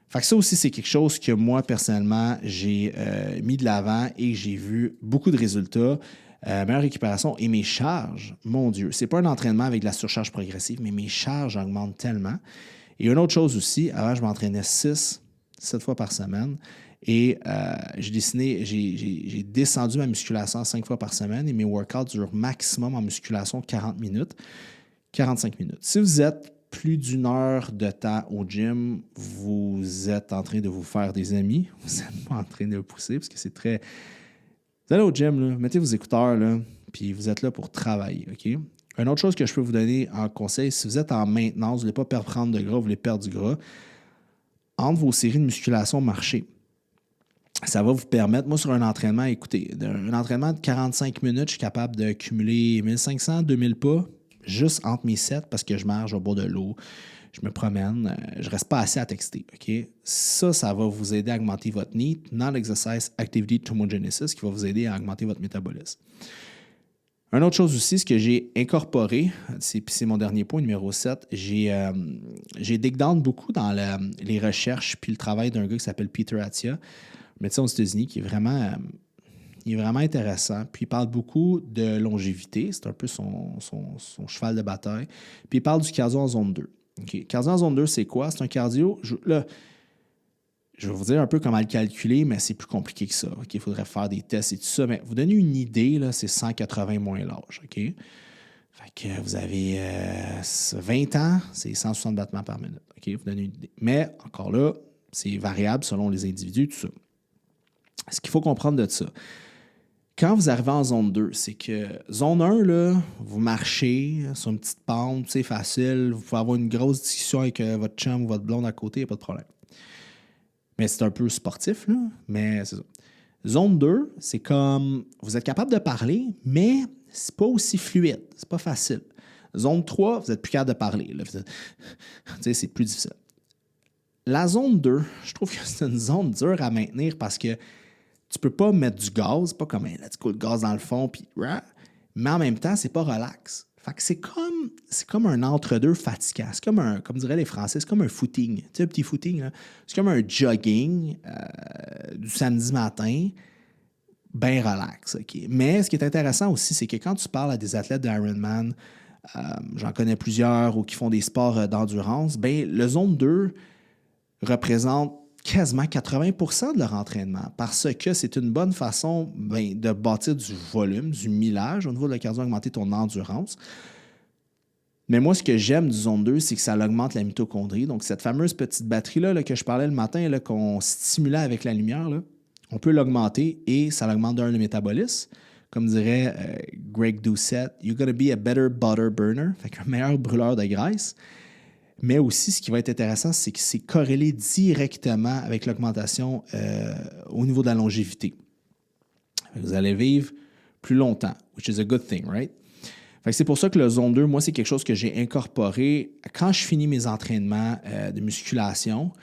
Fait que ça aussi, c'est quelque chose que moi, personnellement, j'ai mis de l'avant et j'ai vu beaucoup de résultats. Meilleure récupération et mes charges, mon Dieu, c'est pas un entraînement avec de la surcharge progressive, mais mes charges augmentent tellement. Et une autre chose aussi, avant, je m'entraînais 7 fois par semaine et j'ai descendu ma musculation 5 fois par semaine et mes workouts durent maximum en musculation 40 minutes, 45 minutes. Si vous êtes plus d'1 heure de temps au gym, vous êtes en train de vous faire des amis, vous n'êtes pas en train de pousser parce que c'est très... Vous allez au gym, là, mettez vos écouteurs, là, puis vous êtes là pour travailler, OK? Une autre chose que je peux vous donner en conseil, si vous êtes en maintenance, vous ne voulez pas prendre de gras, vous voulez perdre du gras, entre vos séries de musculation, marchez. Ça va vous permettre, moi, sur un entraînement, écoutez, un entraînement de 45 minutes, je suis capable de cumuler 1500, 2000 pas, juste entre mes sets, parce que je marche, je vais boire de l'eau, je me promène, je ne reste pas assez à texter. OK? Ça va vous aider à augmenter votre NEAT, Non-Exercise Activity Thermogenesis, qui va vous aider à augmenter votre métabolisme. Une autre chose aussi, ce que j'ai incorporé, c'est mon dernier point, numéro 7, j'ai dig down beaucoup dans les recherches puis le travail d'un gars qui s'appelle Peter Attia. médecin aux États-Unis, qui est il est vraiment intéressant. Puis il parle beaucoup de longévité. C'est un peu son cheval de bataille. Puis il parle du cardio en zone 2. OK. Cardio en zone 2, c'est quoi? C'est un cardio... Je vais vous dire un peu comment le calculer, mais c'est plus compliqué que ça. OK? Il faudrait faire des tests et tout ça. Mais vous donner une idée, là, c'est 180 moins l'âge. OK? Fait que vous avez 20 ans, c'est 160 battements par minute. OK? Vous donnez une idée. Mais encore là, c'est variable selon les individus, tout ça. Ce qu'il faut comprendre de ça, quand vous arrivez en zone 2, c'est que zone 1, là, vous marchez sur une petite pente, c'est facile, vous pouvez avoir une grosse discussion avec votre chum ou votre blonde à côté, il n'y a pas de problème. Mais c'est un peu sportif, là, mais c'est ça. Zone 2, c'est comme, vous êtes capable de parler, mais c'est pas aussi fluide, c'est pas facile. Zone 3, vous êtes plus capable de parler. Là. C'est plus difficile. La zone 2, je trouve que c'est une zone dure à maintenir parce que tu peux pas mettre du gaz, pas comme let's go, le gaz dans le fond, puis mais en même temps, c'est pas relax. Fait que c'est comme un entre-deux fatigant. C'est comme diraient les Français, c'est comme un footing. Tu sais, un petit footing, là. C'est comme un jogging du samedi matin, bien relax. Okay? Mais ce qui est intéressant aussi, c'est que quand tu parles à des athlètes de Ironman, j'en connais plusieurs ou qui font des sports d'endurance, ben le zone 2 représente quasiment 80% de leur entraînement parce que c'est une bonne façon de bâtir du volume, du millage au niveau de la cardio, augmenter ton endurance. Mais moi, ce que j'aime du zone 2, c'est que ça augmente la mitochondrie. Donc, cette fameuse petite batterie-là là, que je parlais le matin, là, qu'on stimulait avec la lumière, là, on peut l'augmenter et ça augmente le métabolisme. Comme dirait Greg Doucette, « You're gonna be a better butter burner », fait qu'un meilleur brûleur de graisse. Mais aussi, ce qui va être intéressant, c'est que c'est corrélé directement avec l'augmentation au niveau de la longévité. Vous allez vivre plus longtemps, which is a good thing, right? Fait que c'est pour ça que le zone 2, moi, c'est quelque chose que j'ai incorporé. Quand je finis mes entraînements de musculation,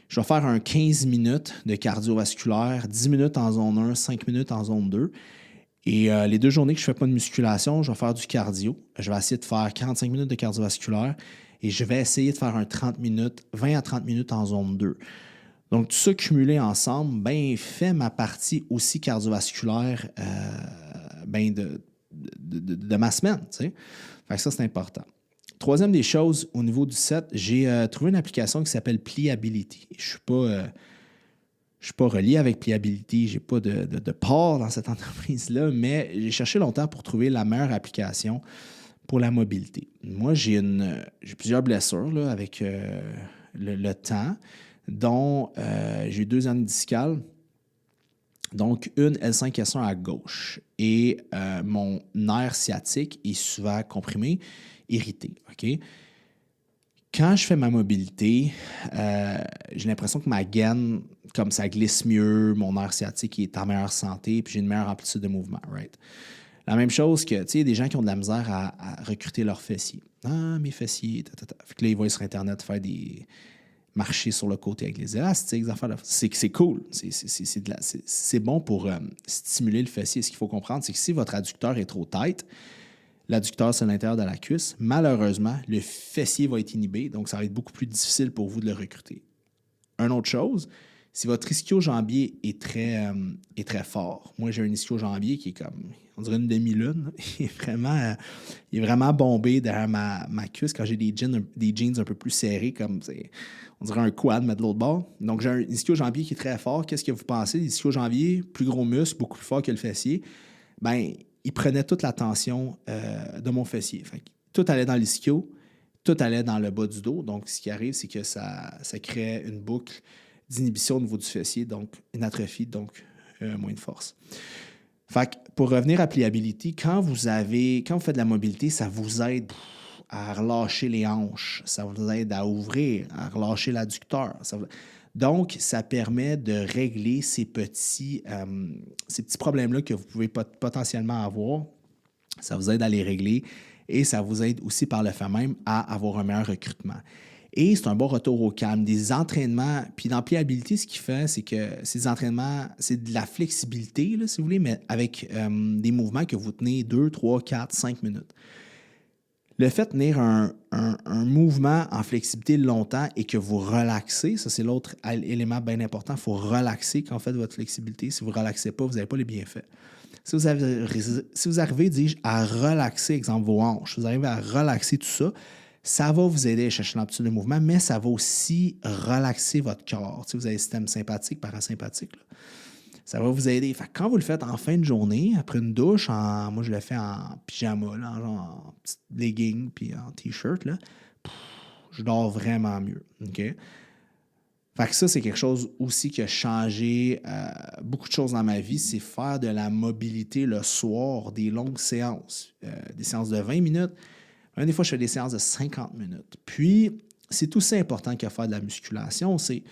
je vais faire un 15 minutes de cardiovasculaire, 10 minutes en zone 1, 5 minutes en zone 2. Et les 2 journées que je ne fais pas de musculation, je vais faire du cardio. Je vais essayer de faire 45 minutes de cardiovasculaire et je vais essayer de faire un 20 à 30 minutes en zone 2. Donc, tout ça cumulé ensemble, fait ma partie aussi cardiovasculaire de ma semaine. Fait que ça, c'est important. Troisième des choses, au niveau du set, j'ai trouvé une application qui s'appelle Pliability. Je ne suis pas relié avec Pliability, je n'ai pas de part dans cette entreprise-là, mais j'ai cherché longtemps pour trouver la meilleure application pour la mobilité. Moi, j'ai plusieurs blessures là, avec le temps, dont j'ai eu 2 hernies discales, donc une L5-S1 à gauche. Et mon nerf sciatique est souvent comprimé, irrité. OK? Quand je fais ma mobilité, j'ai l'impression que ma gaine, comme ça glisse mieux, mon nerf sciatique est en meilleure santé, puis j'ai une meilleure amplitude de mouvement, right? La même chose que, tu sais, des gens qui ont de la misère à recruter leurs fessiers. Ah, mes fessiers, Fait que là, ils vont sur Internet faire des marcher sur le côté avec les élastiques, c'est cool. C'est bon pour stimuler le fessier. Ce qu'il faut comprendre, c'est que si votre adducteur est trop tight, l'adducteur, c'est l'intérieur de la cuisse, malheureusement, le fessier va être inhibé, donc ça va être beaucoup plus difficile pour vous de le recruter. Une autre chose, si votre ischio-jambier est très fort, moi j'ai un ischio-jambier qui est comme, on dirait une demi-lune, il est vraiment bombé derrière ma cuisse quand j'ai des jeans un peu plus serrés, comme on dirait un quad, mais de l'autre bord. Donc j'ai un ischio-jambier qui est très fort. Qu'est-ce que vous pensez? L'ischio-jambier, plus gros muscle, beaucoup plus fort que le fessier, il prenait toute la tension de mon fessier. Fait que tout allait dans l'ischio, tout allait dans le bas du dos. Donc, ce qui arrive, c'est que ça crée une boucle d'inhibition au niveau du fessier, donc une atrophie, donc moins de force. Fait que pour revenir à Pliability, quand vous faites de la mobilité, ça vous aide à relâcher les hanches, ça vous aide à ouvrir, à relâcher l'adducteur. Donc, ça permet de régler ces petits problèmes-là que vous pouvez potentiellement avoir. Ça vous aide à les régler et ça vous aide aussi par le fait même à avoir un meilleur recrutement. Et c'est un bon retour au calme. Des entraînements, puis dans Pliability, ce qu'il fait, c'est que ces entraînements, c'est de la flexibilité, là, si vous voulez, mais avec des mouvements que vous tenez 2, 3, 4, 5 minutes. Le fait de tenir un mouvement en flexibilité longtemps et que vous relaxez, ça c'est l'autre élément bien important, il faut relaxer quand vous faites votre flexibilité. Si vous ne relaxez pas, vous n'avez pas les bienfaits. Si vous arrivez, dis-je, à relaxer, exemple, vos hanches, vous arrivez à relaxer tout ça, ça va vous aider à chercher l'amplitude de mouvement, mais ça va aussi relaxer votre corps. Si vous avez un système sympathique, parasympathique, là, ça va vous aider. Fait que quand vous le faites en fin de journée, après une douche, moi je le fais en pyjama, là, genre en petite legging puis en t-shirt, là, je dors vraiment mieux. OK? Fait que ça, c'est quelque chose aussi qui a changé beaucoup de choses dans ma vie, c'est faire de la mobilité le soir, des longues séances, des séances de 20 minutes. Des fois, je fais des séances de 50 minutes. Puis, c'est tout ça important qu'à faire de la musculation. C'est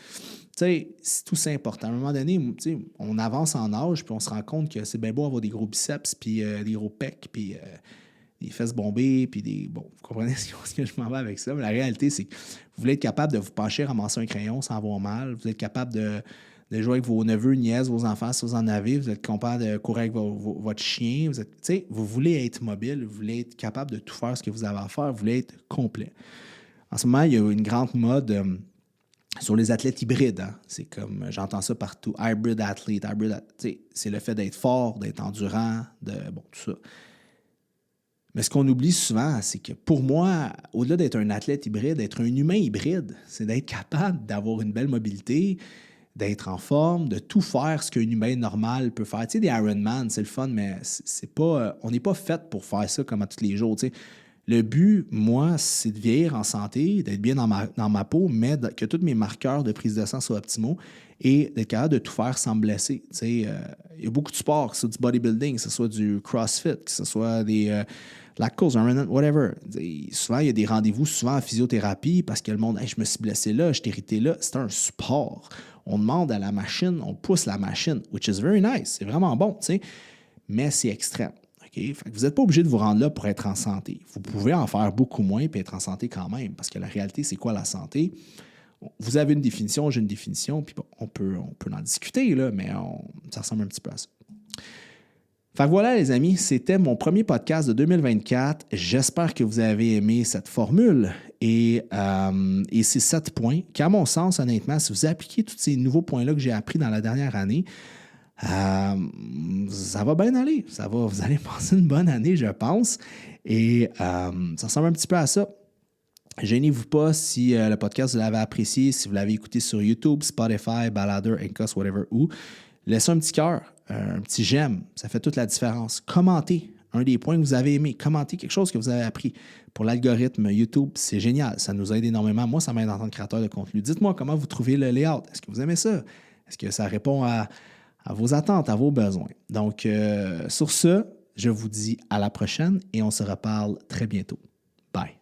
tout ça important. À un moment donné, on avance en âge, puis on se rend compte que c'est bien beau avoir des gros biceps, puis des gros pecs, puis des fesses bombées, puis des... Bon, vous comprenez ce que je m'en vais avec ça, mais la réalité, c'est que vous voulez être capable de vous pencher, ramasser un crayon sans avoir mal. Vous êtes capable de jouer avec vos neveux, nièces, vos enfants, si vous en avez. Vous êtes capable de courir avec votre chien. Vous voulez être mobile, vous voulez être capable de tout faire ce que vous avez à faire. Vous voulez être complet. En ce moment, il y a une grande mode sur les athlètes hybrides. Hein. C'est comme, j'entends ça partout. Hybrid athlete, c'est le fait d'être fort, d'être endurant, tout ça. Mais ce qu'on oublie souvent, c'est que pour moi, au-delà d'être un athlète hybride, d'être un humain hybride, c'est d'être capable d'avoir une belle mobilité, d'être en forme, de tout faire ce qu'un humain normal peut faire. Tu sais, des Ironman, c'est le fun, mais c'est pas, on n'est pas fait pour faire ça comme à tous les jours. Tu sais. Le but, moi, c'est de vieillir en santé, d'être bien dans ma peau, mais que tous mes marqueurs de prise de sang soient optimaux et d'être capable de tout faire sans me blesser. Tu sais, il y a beaucoup de sports, que ce soit du bodybuilding, que ce soit du CrossFit, que ce soit des lactose, whatever. Souvent, il y a des rendez-vous, souvent en physiothérapie, parce que le monde, hey, je me suis blessé là, je t'ai irrité là. C'est un sport. On demande à la machine, on pousse la machine, which is very nice. C'est vraiment bon, tu sais, mais c'est extrême. Okay? Fait que vous n'êtes pas obligé de vous rendre là pour être en santé. Vous pouvez en faire beaucoup moins et être en santé quand même, parce que la réalité, c'est quoi la santé? Vous avez une définition, j'ai une définition, puis bon, on peut en discuter, là, mais ça ressemble un petit peu à ça. Fait que voilà, les amis, c'était mon premier podcast de 2024. J'espère que vous avez aimé cette formule et ces 7 points, qu'à mon sens, honnêtement, si vous appliquez tous ces nouveaux points-là que j'ai appris dans la dernière année, ça va bien aller. Vous allez passer une bonne année, je pense. Et ça ressemble un petit peu à ça. Gênez-vous pas si le podcast, vous l'avez apprécié, si vous l'avez écouté sur YouTube, Spotify, Baladeur, Anchor, whatever, ou laissez un petit cœur, un petit j'aime. Ça fait toute la différence. Commentez un des points que vous avez aimé. Commentez quelque chose que vous avez appris. Pour l'algorithme YouTube, c'est génial. Ça nous aide énormément. Moi, ça m'aide en tant que créateur de contenu. Dites-moi comment vous trouvez le layout. Est-ce que vous aimez ça? Est-ce que ça répond à vos attentes, à vos besoins? Donc, sur ce, je vous dis à la prochaine et on se reparle très bientôt. Bye.